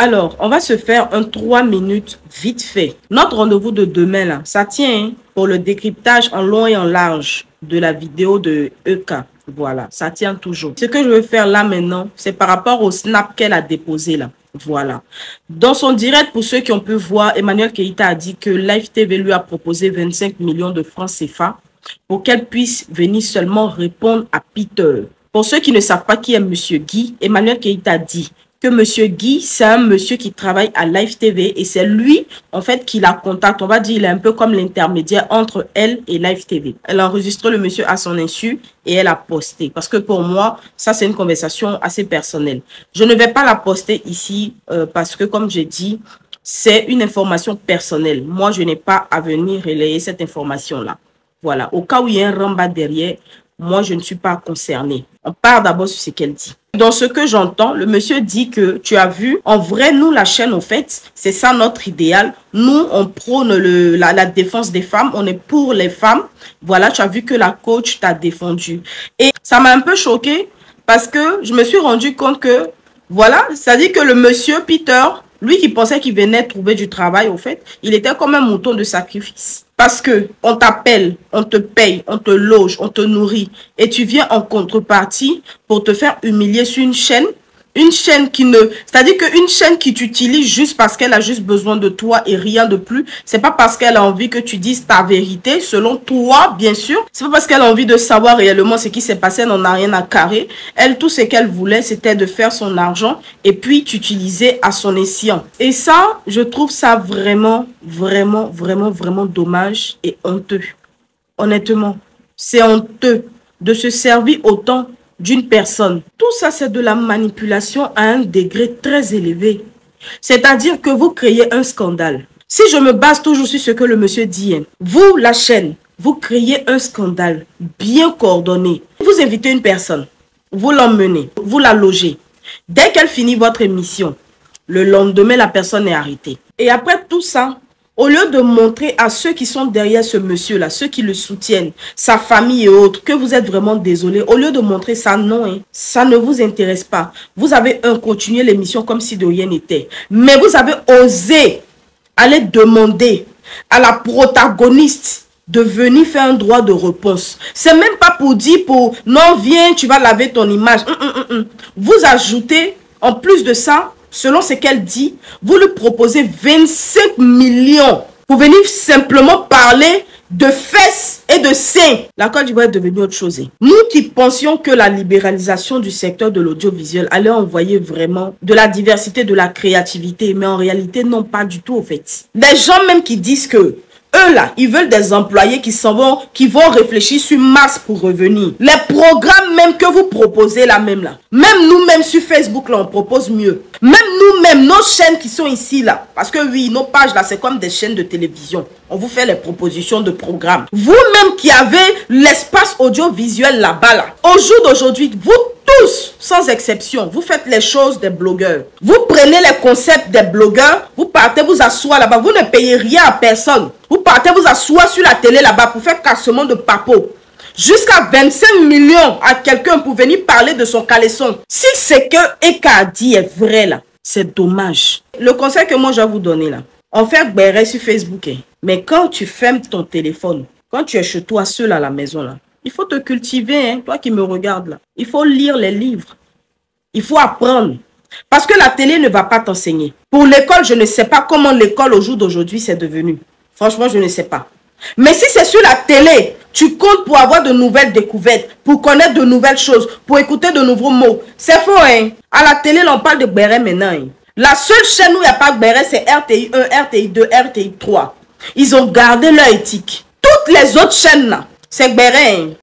Alors, on va se faire un 3 minutes vite fait. Notre rendez-vous de demain, là, ça tient pour le décryptage en long et en large de la vidéo de EK. Voilà, ça tient toujours. Ce que je veux faire là maintenant, c'est par rapport au snap qu'elle a déposé là. Voilà. Dans son direct, pour ceux qui ont pu voir, Emmanuel Keïta a dit que Live TV lui a proposé 25 millions de francs CFA pour qu'elle puisse venir seulement répondre à Peter. Pour ceux qui ne savent pas qui est Monsieur Guy, Emmanuel Keïta dit que Monsieur Guy, c'est un monsieur qui travaille à Live TV et c'est lui, en fait, qui la contacte. On va dire, il est un peu comme l'intermédiaire entre elle et Live TV. Elle a enregistré le monsieur à son insu et elle a posté. Parce que pour moi, ça, c'est une conversation assez personnelle. Je ne vais pas la poster ici parce que, comme j'ai dit, c'est une information personnelle. Moi, je n'ai pas à venir relayer cette information-là. Voilà. Au cas où il y a un ramba derrière, moi, je ne suis pas concernée. On part d'abord sur ce qu'elle dit. Dans ce que j'entends, le monsieur dit que tu as vu, en vrai, nous, la chaîne, au fait, c'est ça notre idéal. Nous, on prône la défense des femmes. On est pour les femmes. Voilà, tu as vu que la coach t'a défendu. Et ça m'a un peu choquée parce que je me suis rendu compte que, voilà, ça dit que le monsieur Peter, lui qui pensait qu'il venait trouver du travail, au fait, il était comme un mouton de sacrifice. Parce que on t'appelle, on te paye, on te loge, on te nourrit et tu viens en contrepartie pour te faire humilier sur une chaîne qui ne... C'est-à-dire qu'une chaîne qui t'utilise juste parce qu'elle a juste besoin de toi et rien de plus. C'est pas parce qu'elle a envie que tu dises ta vérité, selon toi, bien sûr. C'est pas parce qu'elle a envie de savoir réellement ce qui s'est passé, elle n'en a rien à carrer. Elle, tout ce qu'elle voulait, c'était de faire son argent et puis t'utiliser à son escient. Et ça, je trouve ça vraiment dommage et honteux. Honnêtement, c'est honteux de se servir autant d'une personne. Tout ça, c'est de la manipulation à un degré très élevé. C'est-à-dire que vous créez un scandale. Si je me base toujours sur ce que le monsieur dit, vous, la chaîne, vous créez un scandale bien coordonné. Vous invitez une personne, vous l'emmenez, vous la logez. Dès qu'elle finit votre émission, le lendemain, la personne est arrêtée. Et après tout ça, au lieu de montrer à ceux qui sont derrière ce monsieur-là, ceux qui le soutiennent, sa famille et autres, que vous êtes vraiment désolé, au lieu de montrer ça, non, ça ne vous intéresse pas. Vous avez continué l'émission comme si de rien n'était. Mais vous avez osé aller demander à la protagoniste de venir faire un droit de réponse. C'est même pas pour dire, non, viens, tu vas laver ton image. Vous ajoutez, en plus de ça, selon ce qu'elle dit, vous lui proposez 25 millions pour venir simplement parler de fesses et de seins. La Côte d'Ivoire est devenue autre chose. Nous qui pensions que la libéralisation du secteur de l'audiovisuel allait envoyer vraiment de la diversité, de la créativité, mais en réalité, non, pas du tout, au fait. Des gens même qui disent que eux là, ils veulent des employés qui vont réfléchir sur Mars pour revenir. Les programmes même que vous proposez là même là. Même nous-mêmes sur Facebook là, on propose mieux. Même nous-mêmes, nos chaînes qui sont ici là. Parce que oui, nos pages là, c'est comme des chaînes de télévision. On vous fait les propositions de programmes. Vous-même qui avez l'espace audiovisuel là-bas là. Au jour d'aujourd'hui, vous tous, sans exception, vous faites les choses des blogueurs. Vous prenez les concepts des blogueurs, vous partez vous asseoir là-bas, vous ne payez rien à personne. Vous partez vous asseoir sur la télé là-bas pour faire cassement de papeau. Jusqu'à 25 millions à quelqu'un pour venir parler de son caleçon. Si ce que Eka a dit est vrai là, c'est dommage. Le conseil que moi je vais vous donner là, on fait béret sur Facebook. Mais quand tu fermes ton téléphone, quand tu es chez toi seul à la maison là, il faut te cultiver, toi qui me regardes là. Il faut lire les livres. Il faut apprendre. Parce que la télé ne va pas t'enseigner. Pour l'école, je ne sais pas comment l'école au jour d'aujourd'hui c'est devenu. Franchement, je ne sais pas. Mais si c'est sur la télé, tu comptes pour avoir de nouvelles découvertes, pour connaître de nouvelles choses, pour écouter de nouveaux mots. C'est faux, hein. À la télé, là, on parle de béret maintenant. La seule chaîne où il n'y a pas de béret, c'est RTI 1, RTI 2, RTI 3. Ils ont gardé leur éthique. Toutes les autres chaînes là, c'est béret.